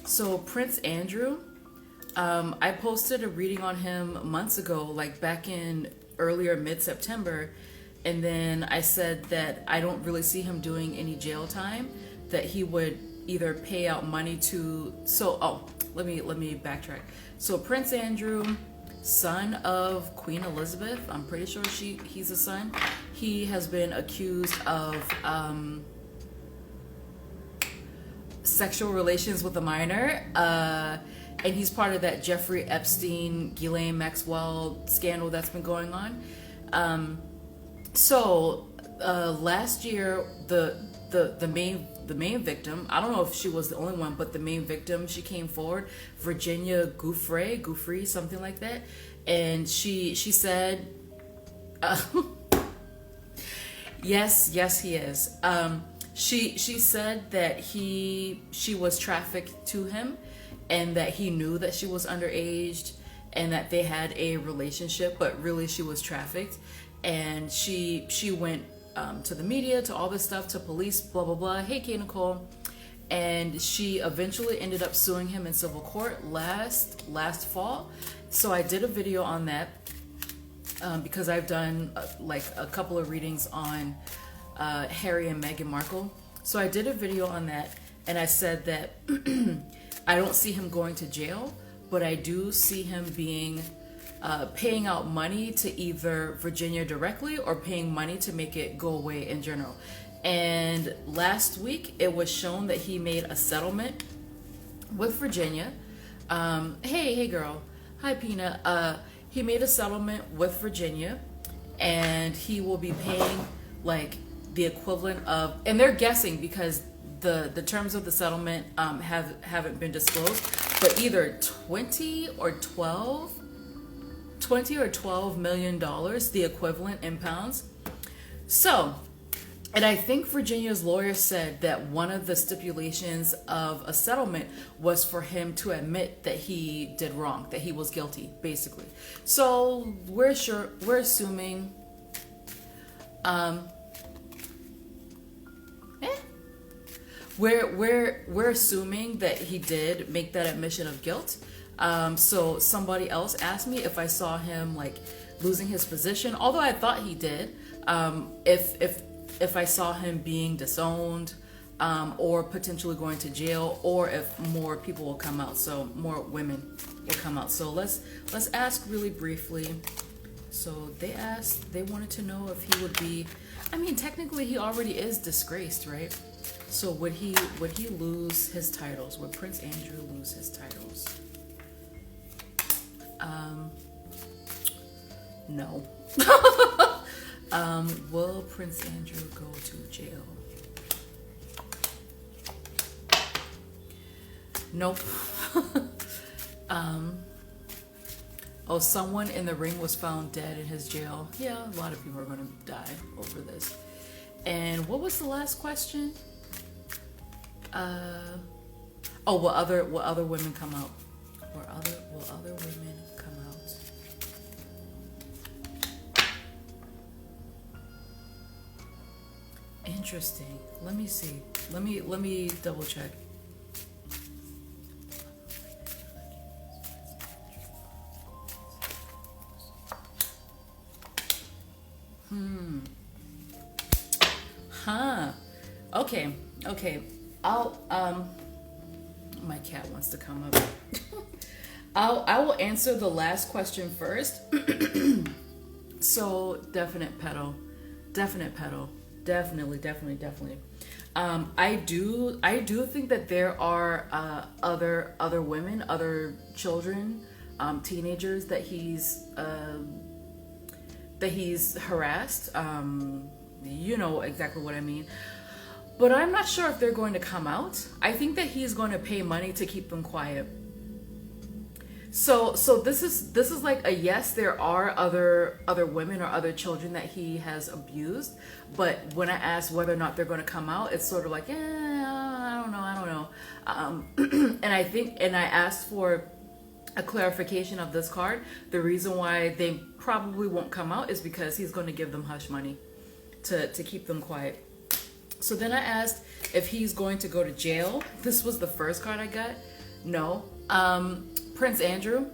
So Prince Andrew, I posted a reading on him months ago, like back in earlier mid-September, and then I said that I don't really see him doing any jail time, that he would either pay out money to let me backtrack. So Prince Andrew, son of Queen Elizabeth, I'm pretty sure he's a son. He has been accused of sexual relations with a minor, and he's part of that Jeffrey Epstein, Ghislaine Maxwell scandal that's been going on. Last year, the main victim, I don't know if she was the only one, but the main victim, she came forward, Virginia Giuffre, something like that, and she said, yes, he is. She said that she was trafficked to him, and that he knew that she was underage, and that they had a relationship, but really she was trafficked. And she went to the media, to all this stuff, to police, blah blah blah. Hey, Kay Nicole. And she eventually ended up suing him in civil court last fall. So I did a video on that, because I've done like a couple of readings on Harry and Meghan Markle. So I did a video on that, and I said that I don't see him going to jail, but I do see him being paying out money to either Virginia directly or paying money to make it go away in general. And last week it was shown that he made a settlement with Virginia. Hey girl, hi Pina. He made a settlement with Virginia, and he will be paying like the equivalent of, and they're guessing because the terms of the settlement haven't been disclosed, but either 20 or 12 million dollars, the equivalent in pounds. So, and I think Virginia's lawyer said that one of the stipulations of a settlement was for him to admit that he did wrong, that he was guilty, basically. So we're assuming we're assuming that he did make that admission of guilt. So somebody else asked me if I saw him like losing his position, although I thought he did. If I saw him being disowned, or potentially going to jail, or if more people will come out, so more women will come out. So let's ask really briefly. So they wanted to know if he would be, I mean, technically he already is disgraced, right? So would he lose his titles? Would Prince Andrew lose his titles? No. Will Prince Andrew go to jail? Nope. Oh, someone in the ring was found dead in his jail. Yeah, a lot of people are gonna die over this. And what was the last question? Will other women come out? Will other women come out? Interesting. Let me see. Let me double check. Okay. I'll my cat wants to come up. I will answer the last question first. So definite pedo. Definitely. I do think that there are other women, other children, teenagers that he's harassed. You know exactly what I mean. But I'm not sure if they're going to come out. I think that he's going to pay money to keep them quiet. So this is like a yes, there are other women or other children that he has abused, but when I ask whether or not they're going to come out, it's sort of like, I don't know. And I asked for a clarification of this card. The reason why they probably won't come out is because he's going to give them hush money to keep them quiet. So then I asked if he's going to go to jail. This was the first card I got. No. Prince Andrew.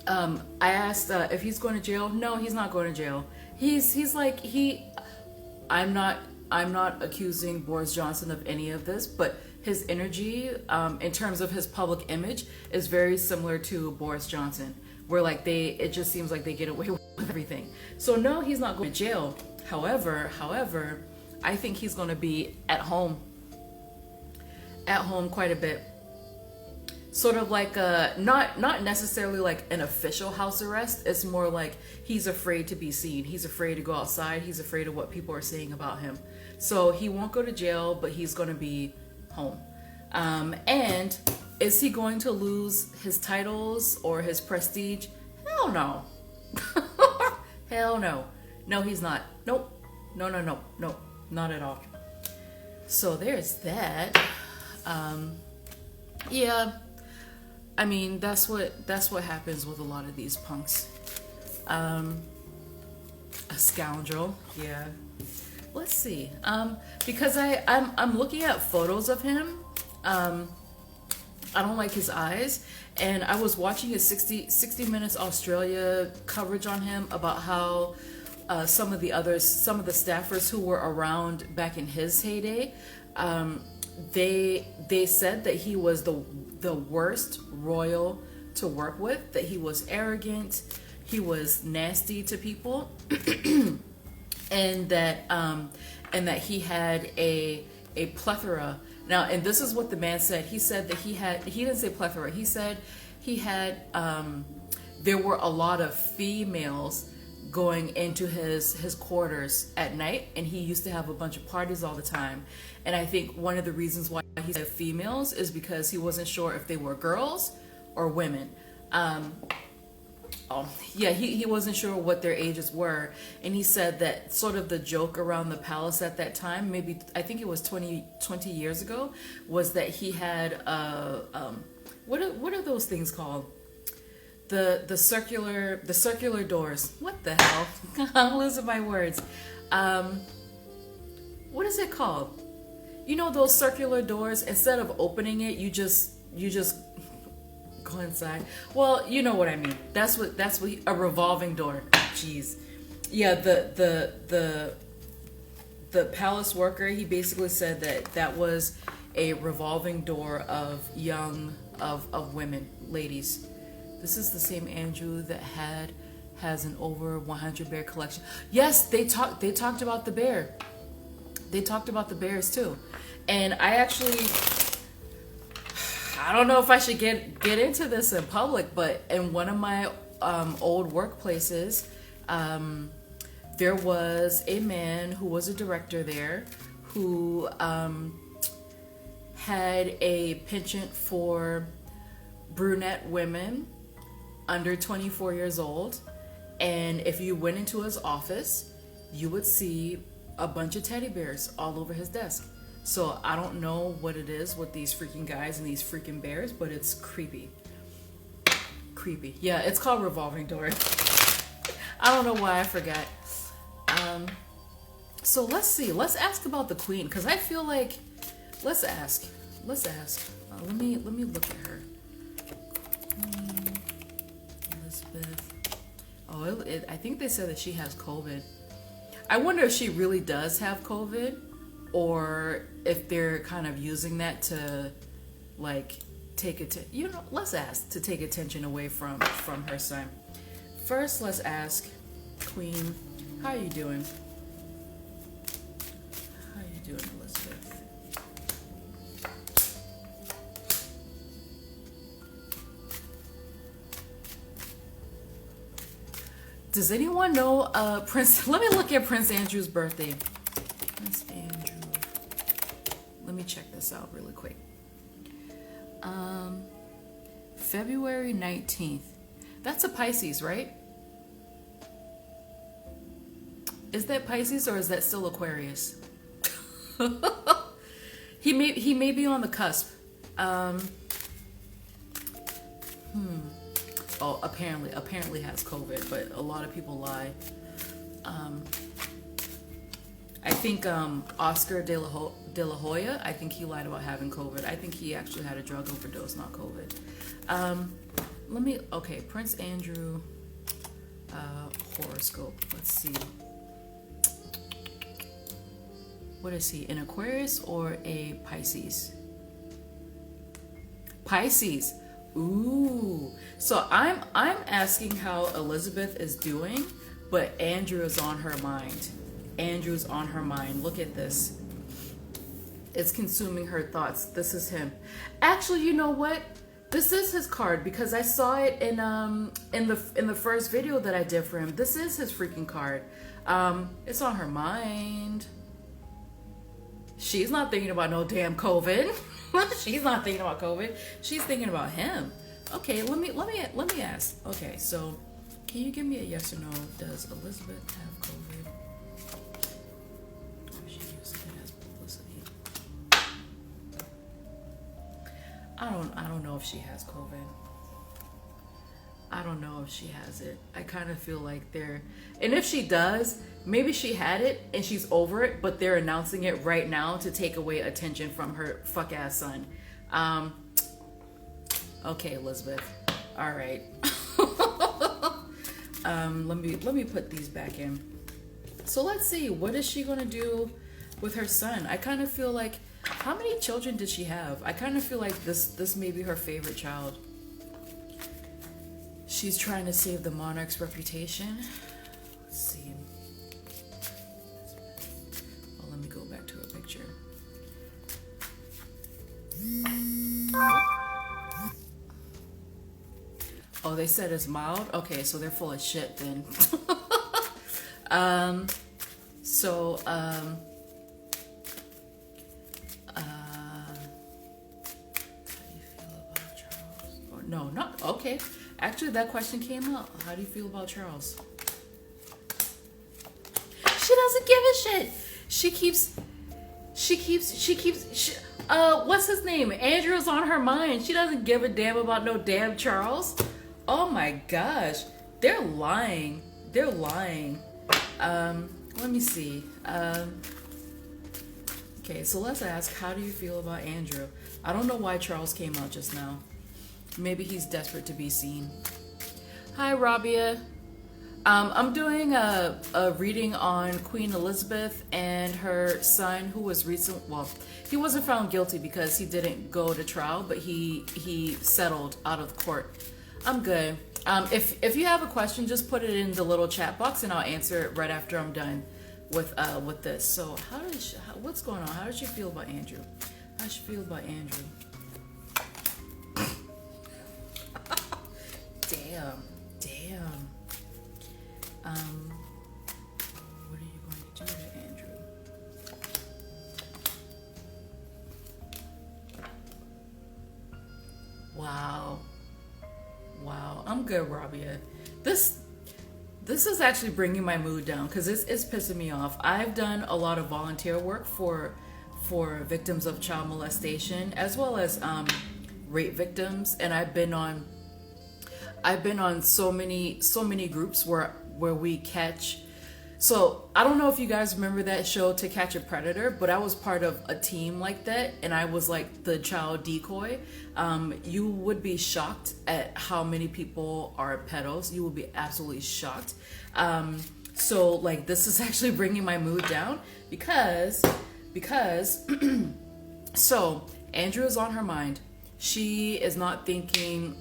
I asked if he's going to jail. No, he's not going to jail. He's like he. I'm not accusing Boris Johnson of any of this, but his energy, in terms of his public image, is very similar to Boris Johnson, where like it just seems like they get away with everything. So no, he's not going to jail. However, I think he's going to be at home quite a bit. Sort of like not necessarily like an official house arrest. It's more like he's afraid to be seen. He's afraid to go outside. He's afraid of what people are saying about him. So he won't go to jail, but he's going to be home. And is he going to lose his titles or his prestige? Hell no. Hell no. No, he's not. Nope. No, not at all. So there's that. Yeah. I mean, that's what happens with a lot of these punks. A scoundrel, yeah. Let's see. Because I'm looking at photos of him. I don't like his eyes, and I was watching his 60 Minutes Australia coverage on him about how some of the staffers who were around back in his heyday, they said that he was the worst royal to work with, that he was arrogant, he was nasty to people, and that he had a plethora. Now, and this is what the man said. He said that he didn't say plethora. He said he had there were a lot of females going into his quarters at night, and he used to have a bunch of parties all the time. And I think one of the reasons why he said females is because he wasn't sure if they were girls or women. He wasn't sure what their ages were, and he said that sort of the joke around the palace at that time, maybe I think it was 20 years ago, was that he had what are those things called? The circular doors. What the hell? I'm losing my words. What is it called? You know those circular doors? Instead of opening it, you just go inside. Well, you know what I mean. That's what a revolving door. Jeez. Yeah, the palace worker, he basically said that was a revolving door of women, ladies. This is the same Andrew that has an over 100 bear collection. Yes, they talked about the bear. They talked about the bears too. And I don't know if I should get into this in public, but in one of my old workplaces, there was a man who was a director there who had a penchant for brunette women under 24 years old, and if you went into his office, you would see a bunch of teddy bears all over his desk. So I don't know what it is with these freaking guys and these freaking bears, but it's creepy. Creepy. Yeah, it's called revolving door. I don't know why I forgot. So let's see. Let's ask about the queen, because I feel like let's ask. Let me look at her. Queen Elizabeth. Oh, I think they said that she has COVID. I wonder if she really does have COVID, or if they're kind of using that to, like, let's ask to take attention away from her son. First, let's ask Queen, how are you doing? How are you doing, Elizabeth? Does anyone know Prince? Let me look at Prince Andrew's birthday. Prince Andrew. Let me check this out really quick. February 19th. That's a Pisces, right? Is that Pisces or is that still Aquarius? He may be on the cusp. Oh, apparently has COVID, but a lot of people lie. I think Oscar de De La Hoya, I think he lied about having COVID. I think he actually had a drug overdose, not COVID. Okay, Prince Andrew horoscope. Let's see. What is he, an Aquarius or a Pisces? Pisces. Ooh. So I'm asking how Elizabeth is doing, but Andrew is on her mind. Andrew's on her mind. Look at this. It's consuming her thoughts. This is him. Actually, you know what? This is his card because I saw it in the first video that I did for him. This is his freaking card. It's on her mind. She's not thinking about no damn COVID. She's not thinking about COVID. She's thinking about him. Okay, let me ask. Okay, so can you give me a yes or no? Does Elizabeth have COVID? Or she used it as publicity. I don't know if she has COVID. I don't know if she has it. I kind of feel like and if she does, maybe she had it and she's over it, but they're announcing it right now to take away attention from her fuck ass son. Okay, Elizabeth. All right. Let me put these back in. So let's see, what is she gonna do with her son? I kind of feel like, how many children did she have? I kind of feel like this may be her favorite child. She's trying to save the monarch's reputation. Let's see. Oh, let me go back to her picture. Oh, they said it's mild? Okay, so they're full of shit then. How do you feel about Charles? Or no, not okay. Actually, that question came up. How do you feel about Charles? She doesn't give a shit. She keeps. What's his name? Andrew's on her mind. She doesn't give a damn about no damn Charles. Oh my gosh, they're lying. They're lying. Let me see. Okay, so let's ask, how do you feel about Andrew? I don't know why Charles came out just now. Maybe he's desperate to be seen. Hi, Rabia. I'm doing a reading on Queen Elizabeth and her son, who was he wasn't found guilty because he didn't go to trial, but he settled out of court. I'm good. If you have a question, just put it in the little chat box and I'll answer it right after I'm done with this. So what's going on? How does she feel about Andrew? How does she feel about Andrew? Damn. What are you going to do to Andrew? Wow. I'm good, Rabia. This is actually bringing my mood down because it's pissing me off. I've done a lot of volunteer work for victims of child molestation as well as rape victims, and I've been on so many groups where we catch. So I don't know if you guys remember that show To Catch a Predator, but I was part of a team like that, and I was like the child decoy. You would be shocked at how many people are pedos. You would be absolutely shocked. So like this is actually bringing my mood down because so Andrew is on her mind. She is not thinking,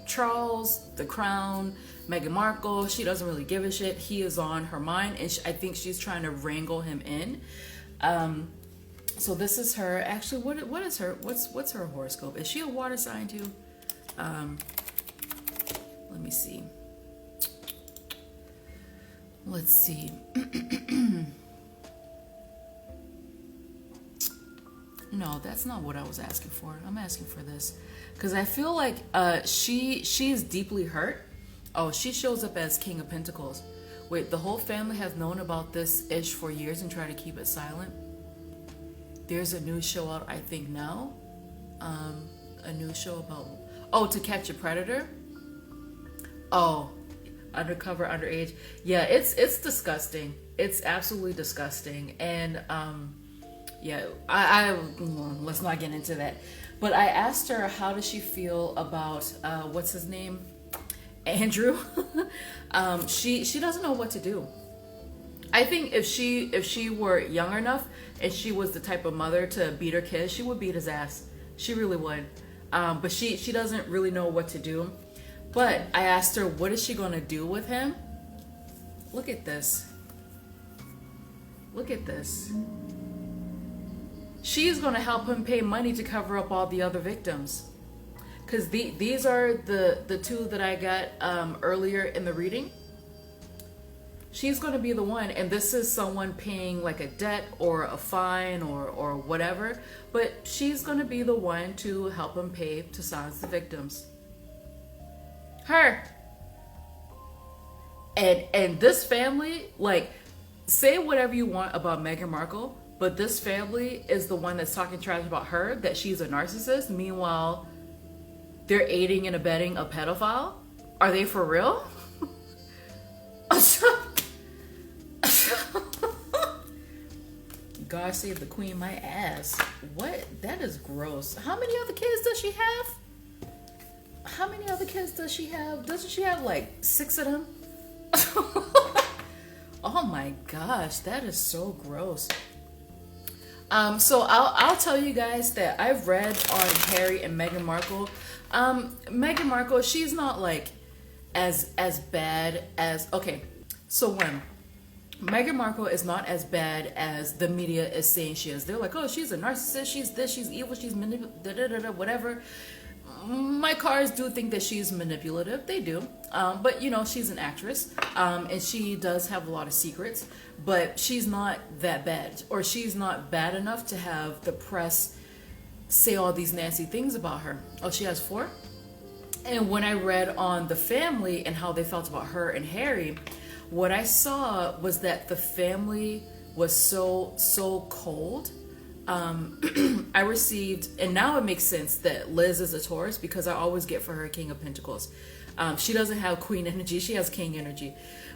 Charles, the crown, Meghan Markle, she doesn't really give a shit. He is on her mind, and I think she's trying to wrangle him in. So this is her. Actually, what is her? What's her horoscope? Is she a water sign too? Let me see. Let's see. No, that's not what I was asking for. I'm asking for this because I feel like she is deeply hurt. Oh, she shows up as King of Pentacles. Wait, the whole family has known about this ish for years and try to keep it silent. There's a new show out, I think now. A new show about To Catch a Predator. Oh, undercover underage. Yeah, it's disgusting. It's absolutely disgusting. And Yeah, well, let's not get into that. But I asked her how does she feel about what's his name, Andrew. She doesn't know what to do. I think if she were young enough and she was the type of mother to beat her kids, she would beat his ass. She really would. But she doesn't really know what to do. But I asked her, what is she gonna do with him? Look at this. Look at this. She's gonna help him pay money to cover up all the other victims. Because these are the two that I got earlier in the reading. She's going to be the one, and this is someone paying like a debt or a fine or whatever, but she's going to be the one to help him pay to silence the victims. Her. And this family, like, say whatever you want about Meghan Markle, but this family is the one that's talking trash about her, that she's a narcissist. Meanwhile, they're aiding and abetting a pedophile. Are they for real? God save the queen, my ass. What? That is gross. How many other kids does she have? How many other kids does she have? Doesn't she have like 6 of them? Oh my gosh, that is so gross. So I'll tell you guys that I've read on Harry and Meghan Markle. Meghan Markle, she's not like as bad as, okay, so when Meghan Markle is not as bad as the media is saying she is. They're like, oh, she's a narcissist, she's this, she's evil, she's manipulative, whatever. My cars do think that she's manipulative. They do. But, you know, she's an actress. And she does have a lot of secrets. But she's not that bad. Or she's not bad enough to have the press say all these nasty things about her. Oh, she has 4? And when I read on the family and how they felt about her and Harry, what I saw was that the family was so cold. I received, and now it makes sense that Liz is a Taurus, because I always get for her King of Pentacles. She doesn't have Queen energy, she has King energy.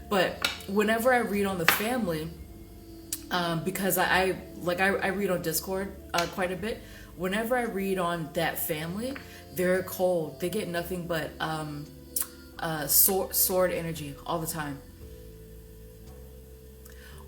But whenever I read on the family, because I read on Discord quite a bit, whenever I read on that family, they're cold. They get nothing but sword energy all the time.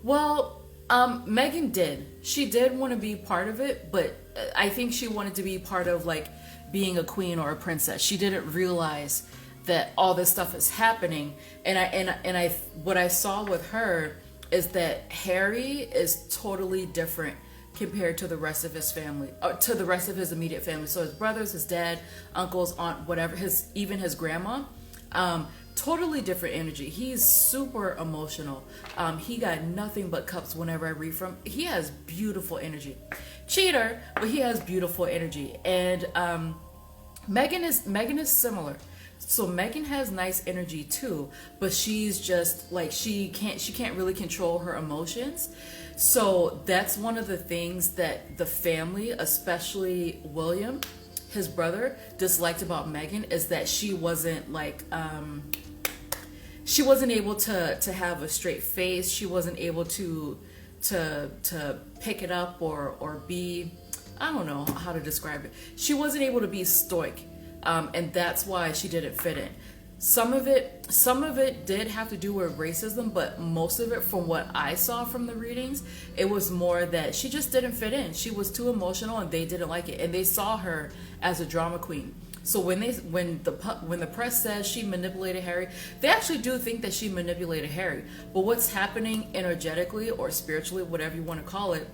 Well, Meghan did. She did want to be part of it, but I think she wanted to be part of like being a queen or a princess. She didn't realize that all this stuff is happening. And what I saw with her is that Harry is totally different compared to the rest of his family, or to the rest of his immediate family. So his brothers, his dad, uncles, aunt, whatever, even his grandma. Totally different energy. He's super emotional. He got nothing but cups whenever I read from. He has beautiful energy. Cheater, but he has beautiful energy. And Meghan is similar. So Meghan has nice energy too, but she's just like she can't really control her emotions. So that's one of the things that the family, especially William, his brother, disliked about Meghan, is that she wasn't like she wasn't able to have a straight face. She wasn't able to pick it up or be, I don't know how to describe it. She wasn't able to be stoic, and that's why she didn't fit in. Some of it did have to do with racism, but most of it, from what I saw from the readings, it was more that she just didn't fit in. She was too emotional, and they didn't like it, and they saw her as a drama queen. So when the press says she manipulated Harry, they actually do think that she manipulated Harry. But what's happening energetically or spiritually, whatever you want to call it,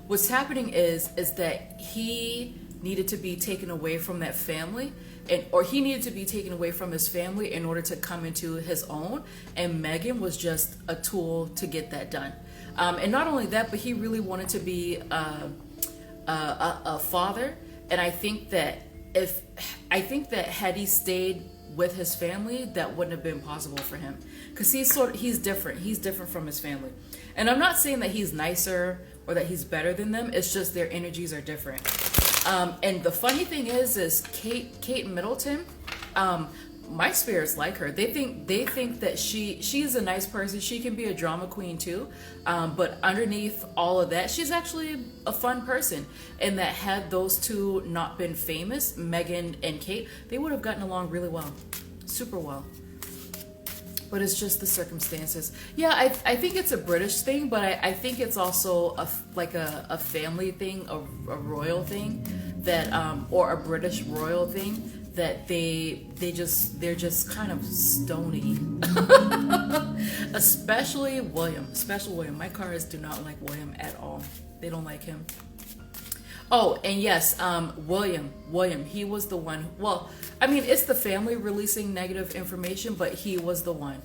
what's happening is that he needed to be taken away from that family, or he needed to be taken away from his family in order to come into his own. And Meghan was just a tool to get that done. And not only that, but he really wanted to be a father. And I think that had he stayed with his family, that wouldn't have been possible for him, because he's different. He's different from his family. And I'm not saying that he's nicer or that he's better than them. It's just their energies are different. And the funny thing is Kate Middleton, my spirits like her. They think that she's a nice person. She can be a drama queen too, but underneath all of that, she's actually a fun person. And that had those two not been famous, Meghan and Kate, they would have gotten along really well, super well. But it's just the circumstances. Yeah, I think it's a British thing, but I think it's also like a family thing, a royal thing, that or a British royal thing, that they're just kind of stony. Especially William. My cars do not like William at all. They don't like him. Oh, and yes, William, he was the one. Well, I mean, it's the family releasing negative information, but he was the one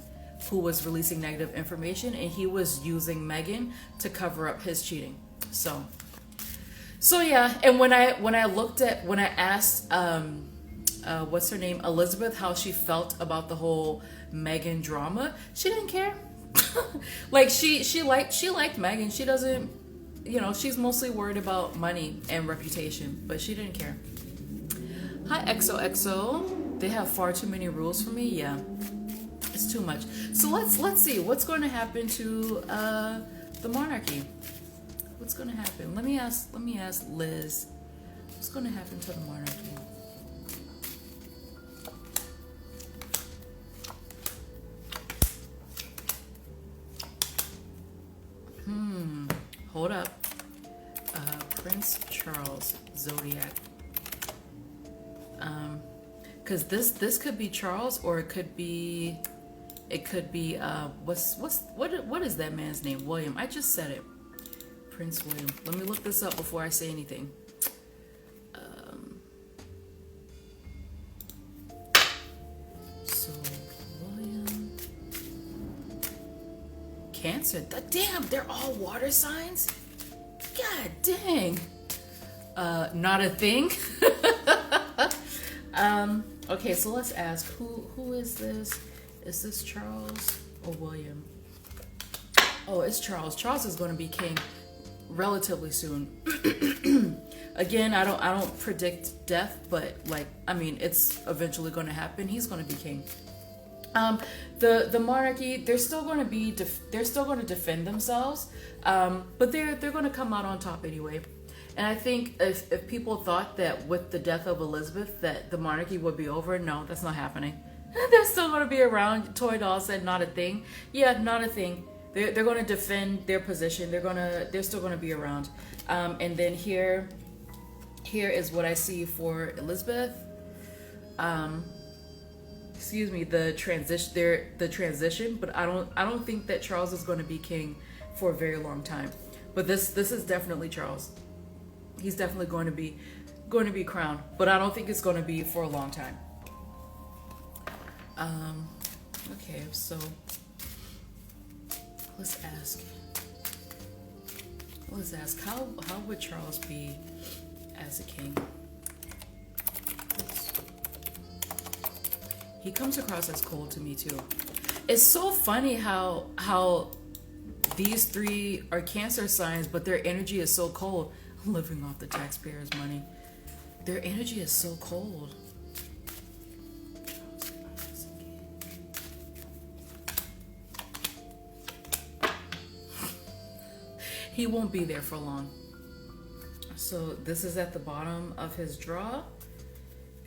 who was releasing negative information, and he was using Meghan to cover up his cheating. So yeah. And when I asked, what's her name, Elizabeth, how she felt about the whole Meghan drama, she didn't care. Like she liked Meghan. She doesn't. She's mostly worried about money and reputation, but she didn't care. Hi, XOXO. They have far too many rules for me. Yeah, it's too much. So let's see what's going to happen to the monarchy. What's going to happen? Let me ask Liz. What's going to happen to the monarchy? Hold up. Prince Charles Zodiac. Because this could be Charles, or it could be what is that man's name? William. I just said it. Prince William. Let me look this up before I say anything. So William. Cancer. Damn, they're all water signs? God dang. Not a thing. Okay, so let's ask who is this? Is this Charles or William? Oh, it's Charles. Charles is going to be king relatively soon. Again, I don't predict death, but it's eventually going to happen. He's going to be king. The monarchy, they're still going to defend themselves, but they're going to come out on top anyway. And I think if people thought that with the death of Elizabeth that the monarchy would be over, no, that's not happening. They're still going to be around. Toy Doll said not a thing. Yeah, not a thing. They're going to defend their position. They're still going to be around. And then here is what I see for Elizabeth. Excuse me, the transition, but I don't think that Charles is going to be king for a very long time. But this is definitely Charles. He's definitely going to be crowned, but I don't think it's going to be for a long time. Okay, so let's ask how would Charles be as a king? He comes across as cold to me too. It's so funny how these three are Cancer signs, but their energy is so cold. Living off the taxpayers' money. Their energy is so cold. He won't be there for long. So this is at the bottom of his draw.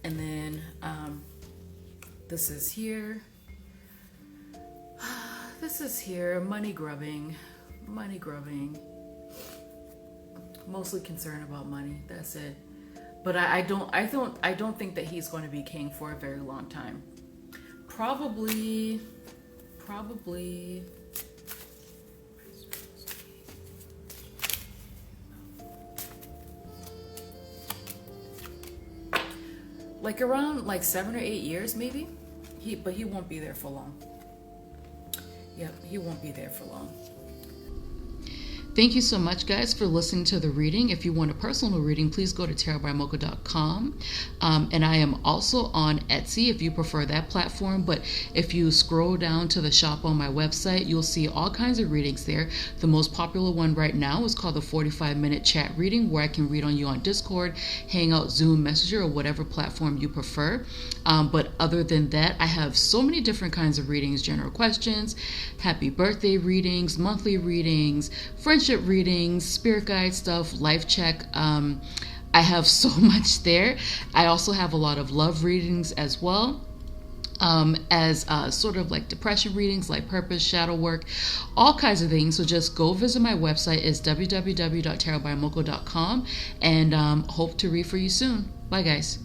And then this is here. This is here. Money grubbing. Mostly concerned about money. That's it. But I don't think that he's going to be king for a very long time. Probably like around 7 or 8 years maybe. But he won't be there for long. Yep, he won't be there for long. Thank you so much, guys, for listening to the reading. If you want a personal reading, please go to tarotbymarkle.com. And I am also on Etsy if you prefer that platform. But if you scroll down to the shop on my website, you'll see all kinds of readings there. The most popular one right now is called the 45-minute chat reading, where I can read on you on Discord, Hangout, Zoom, Messenger, or whatever platform you prefer. But other than that, I have so many different kinds of readings: general questions, happy birthday readings, monthly readings, friendship readings, spirit guide stuff, life check. I have so much there. I also have a lot of love readings as well. As sort of like depression readings, like purpose, shadow work, all kinds of things. So just go visit my website. It's www.tarotbymarkle.com, and hope to read for you soon. Bye, guys.